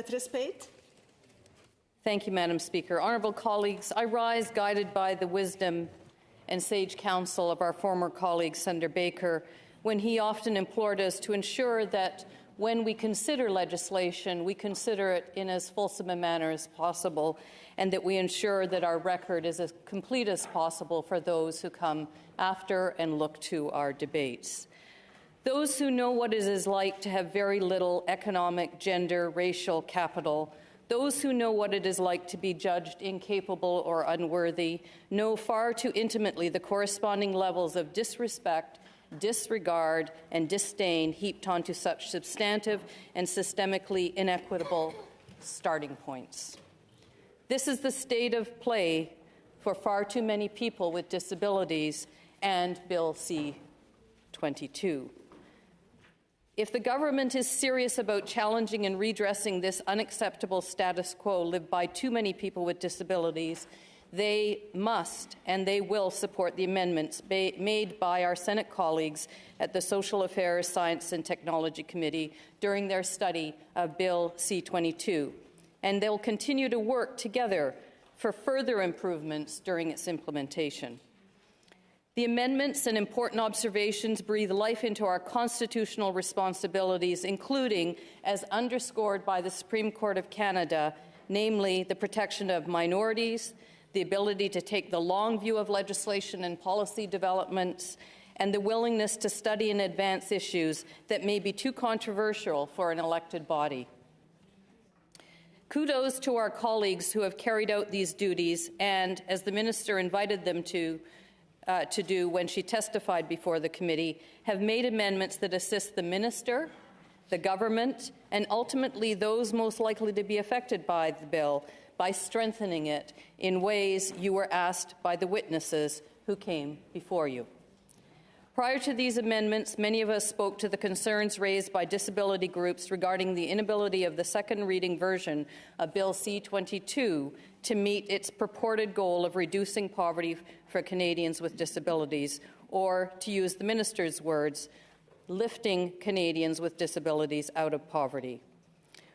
Senatress Pate. Thank you, Madam Speaker. Honourable colleagues, I rise guided by the wisdom and sage counsel of our former colleague, Senator Baker, when he often implored us to ensure that when we consider legislation, we consider it in as fulsome a manner as possible, and that we ensure that our record is as complete as possible for those who come after and look to our debates. Those who know what it is like to have very little economic, gender, racial capital, those who know what it is like to be judged incapable or unworthy, know far too intimately the corresponding levels of disrespect, disregard, and disdain heaped onto such substantive and systemically inequitable starting points. This is the state of play for far too many people with disabilities and Bill C-22. If the government is serious about challenging and redressing this unacceptable status quo lived by too many people with disabilities, they must and they will support the amendments made by our Senate colleagues at the Social Affairs, Science and Technology Committee during their study of Bill C-22. And they'll continue to work together for further improvements during its implementation. The amendments and important observations breathe life into our constitutional responsibilities, including, as underscored by the Supreme Court of Canada, namely the protection of minorities, the ability to take the long view of legislation and policy developments, and the willingness to study and advance issues that may be too controversial for an elected body. Kudos to our colleagues who have carried out these duties and, as the Minister invited them to do when she testified before the committee, have made amendments that assist the Minister, the government, and ultimately those most likely to be affected by the bill by strengthening it in ways you were asked by the witnesses who came before you. Prior to these amendments, many of us spoke to the concerns raised by disability groups regarding the inability of the second reading version of Bill C-22 to meet its purported goal of reducing poverty for Canadians with disabilities, or, to use the Minister's words, lifting Canadians with disabilities out of poverty.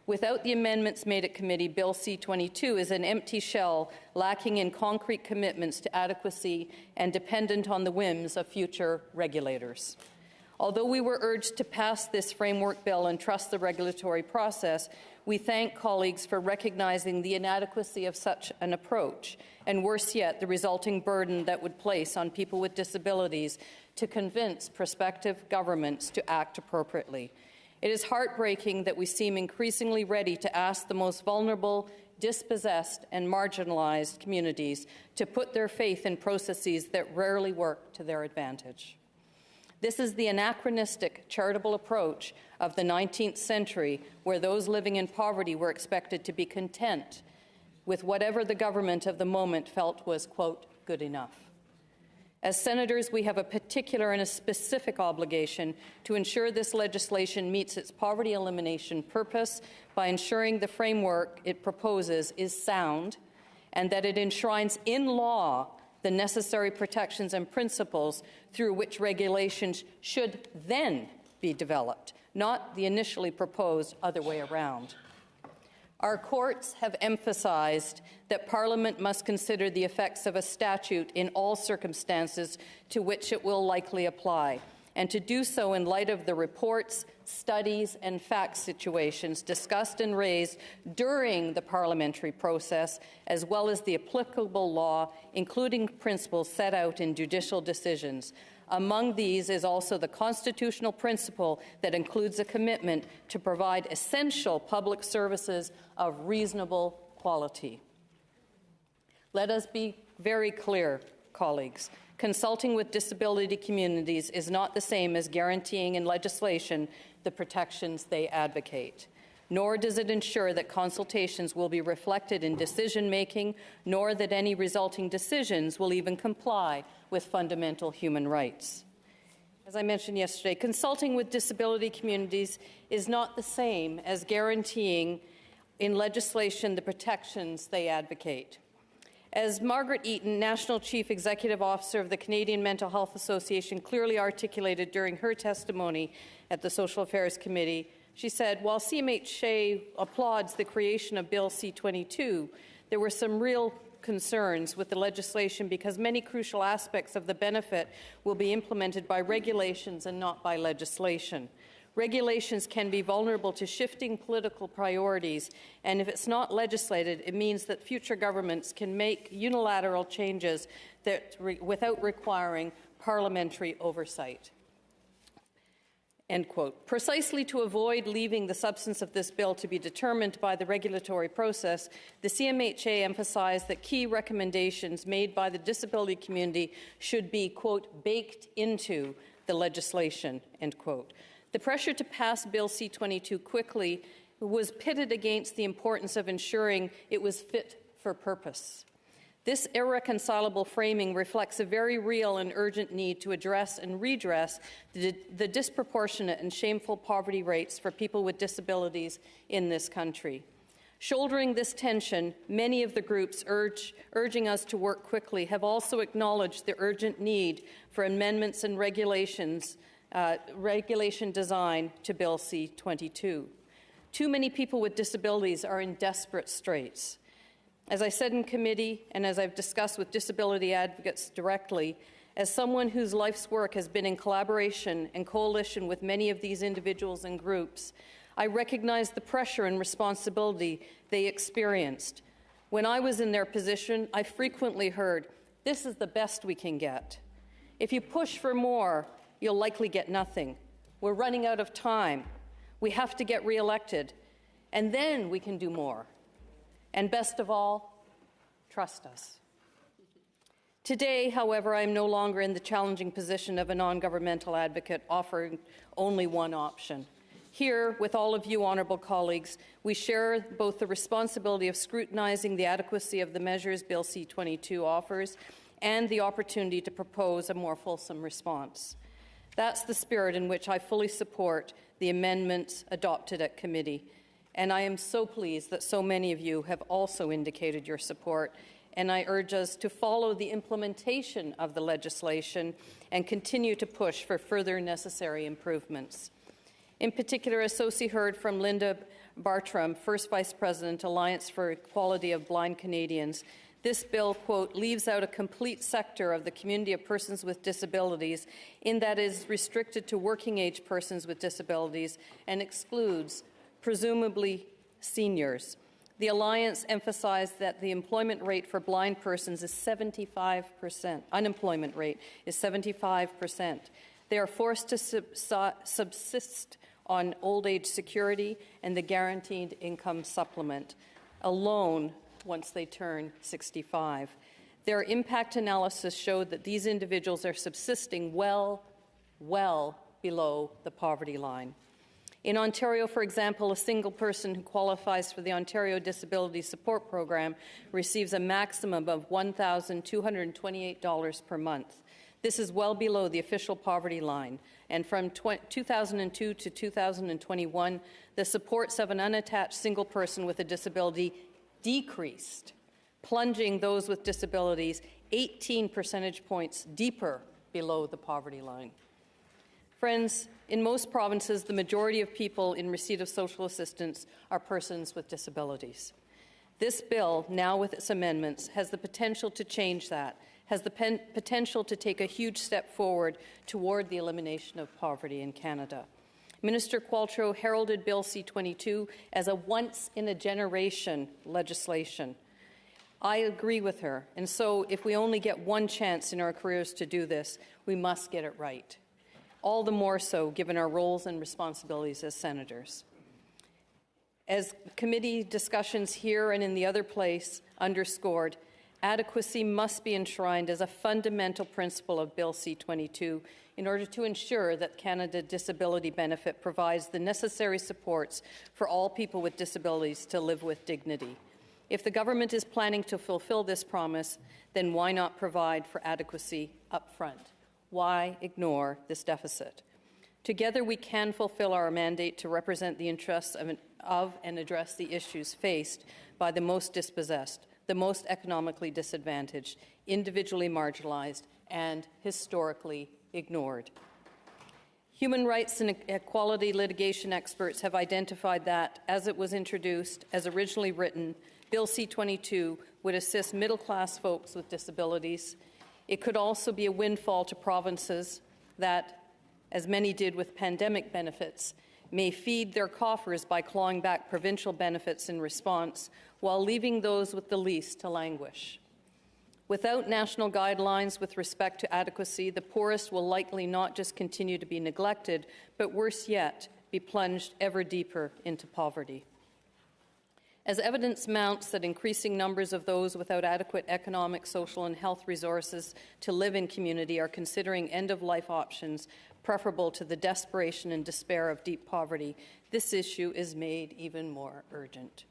Without the amendments made at committee, Bill C-22 is an empty shell lacking in concrete commitments to adequacy and dependent on the whims of future regulators. Although we were urged to pass this framework bill and trust the regulatory process, we thank colleagues for recognizing the inadequacy of such an approach, and worse yet, the resulting burden that would place on people with disabilities to convince prospective governments to act appropriately. It is heartbreaking that we seem increasingly ready to ask the most vulnerable, dispossessed, and marginalized communities to put their faith in processes that rarely work to their advantage. This is the anachronistic charitable approach of the 19th century, where those living in poverty were expected to be content with whatever the government of the moment felt was, quote, good enough. As senators, we have a particular and a specific obligation to ensure this legislation meets its poverty elimination purpose by ensuring the framework it proposes is sound and that it enshrines in law the necessary protections and principles through which regulations should then be developed, not the initially proposed other way around. Our courts have emphasized that Parliament must consider the effects of a statute in all circumstances to which it will likely apply, and to do so in light of the reports, studies, and fact situations discussed and raised during the parliamentary process, as well as the applicable law, including principles set out in judicial decisions. Among these is also the constitutional principle that includes a commitment to provide essential public services of reasonable quality. Let us be very clear, colleagues. Consulting with disability communities is not the same as guaranteeing in legislation the protections they advocate. Nor does it ensure that consultations will be reflected in decision-making, nor that any resulting decisions will even comply with fundamental human rights. As I mentioned yesterday, consulting with disability communities is not the same as guaranteeing in legislation the protections they advocate. As Margaret Eaton, National Chief Executive Officer of the Canadian Mental Health Association, clearly articulated during her testimony at the Social Affairs Committee, She said, while CMHA applauds the creation of Bill C-22, there were some real concerns with the legislation because many crucial aspects of the benefit will be implemented by regulations and not by legislation. Regulations can be vulnerable to shifting political priorities, and if it's not legislated, it means that future governments can make unilateral changes without requiring parliamentary oversight. End quote. Precisely to avoid leaving the substance of this bill to be determined by the regulatory process, the CMHA emphasized that key recommendations made by the disability community should be, quote, baked into the legislation, end quote. The pressure to pass Bill C-22 quickly was pitted against the importance of ensuring it was fit for purpose. This irreconcilable framing reflects a very real and urgent need to address and redress the disproportionate and shameful poverty rates for people with disabilities in this country. Shouldering this tension, many of the groups urging us to work quickly have also acknowledged the urgent need for amendments and regulation design to Bill C-22. Too many people with disabilities are in desperate straits. As I said in committee, and as I've discussed with disability advocates directly, as someone whose life's work has been in collaboration and coalition with many of these individuals and groups, I recognize the pressure and responsibility they experienced. When I was in their position, I frequently heard, "This is the best we can get. If you push for more, you'll likely get nothing. We're running out of time. We have to get reelected, and then we can do more. And best of all, trust us." Today, however, I am no longer in the challenging position of a non-governmental advocate offering only one option. Here, with all of you honourable colleagues, we share both the responsibility of scrutinising the adequacy of the measures Bill C-22 offers and the opportunity to propose a more fulsome response. That's the spirit in which I fully support the amendments adopted at committee. And I am so pleased that so many of you have also indicated your support, and I urge us to follow the implementation of the legislation and continue to push for further necessary improvements. In particular, as Sosie heard from Linda Bartram, First Vice President, Alliance for Equality of Blind Canadians, this bill, quote, leaves out a complete sector of the community of persons with disabilities in that it is restricted to working-age persons with disabilities and excludes presumably seniors. The Alliance emphasized that the employment rate for blind persons is 75%. Unemployment rate is 75%. They are forced to subsist on old age security and the guaranteed income supplement alone once they turn 65. Their impact analysis showed that these individuals are subsisting well below the poverty line. In Ontario, for example, a single person who qualifies for the Ontario Disability Support Program receives a maximum of $1,228 per month. This is well below the official poverty line, and from 2002 to 2021, the supports of an unattached single person with a disability decreased, plunging those with disabilities 18 percentage points deeper below the poverty line. Friends, in most provinces, the majority of people in receipt of social assistance are persons with disabilities. This bill, now with its amendments, has the potential to change that, has the potential to take a huge step forward toward the elimination of poverty in Canada. Minister Qualtrough heralded Bill C-22 as a once-in-a-generation legislation. I agree with her, and so if we only get one chance in our careers to do this, we must get it right. All the more so given our roles and responsibilities as senators. As committee discussions here and in the other place underscored, adequacy must be enshrined as a fundamental principle of Bill C-22 in order to ensure that Canada Disability Benefit provides the necessary supports for all people with disabilities to live with dignity. If the government is planning to fulfill this promise, then why not provide for adequacy up front? Why ignore this deficit? Together, we can fulfill our mandate to represent the interests of and address the issues faced by the most dispossessed, the most economically disadvantaged, individually marginalized, and historically ignored. Human rights and equality litigation experts have identified that, as it was introduced, as originally written, Bill C-22 would assist middle-class folks with disabilities. It could also be a windfall to provinces that, as many did with pandemic benefits, may feed their coffers by clawing back provincial benefits in response, while leaving those with the least to languish. Without national guidelines with respect to adequacy, the poorest will likely not just continue to be neglected, but worse yet, be plunged ever deeper into poverty. As evidence mounts that increasing numbers of those without adequate economic, social, and health resources to live in community are considering end-of-life options preferable to the desperation and despair of deep poverty, this issue is made even more urgent.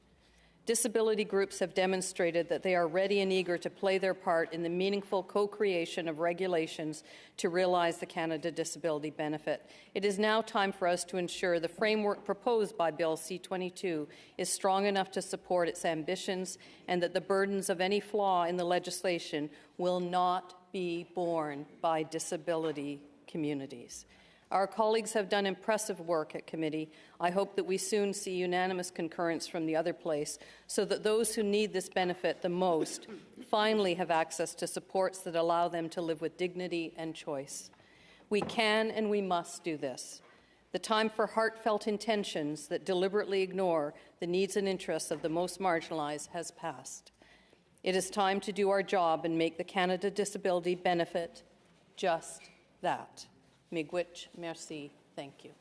Disability groups have demonstrated that they are ready and eager to play their part in the meaningful co-creation of regulations to realize the Canada Disability Benefit. It is now time for us to ensure the framework proposed by Bill C-22 is strong enough to support its ambitions and that the burdens of any flaw in the legislation will not be borne by disability communities. Our colleagues have done impressive work at committee. I hope that we soon see unanimous concurrence from the other place so that those who need this benefit the most finally have access to supports that allow them to live with dignity and choice. We can and we must do this. The time for heartfelt intentions that deliberately ignore the needs and interests of the most marginalized has passed. It is time to do our job and make the Canada Disability Benefit just that. Miigwech, merci, thank you.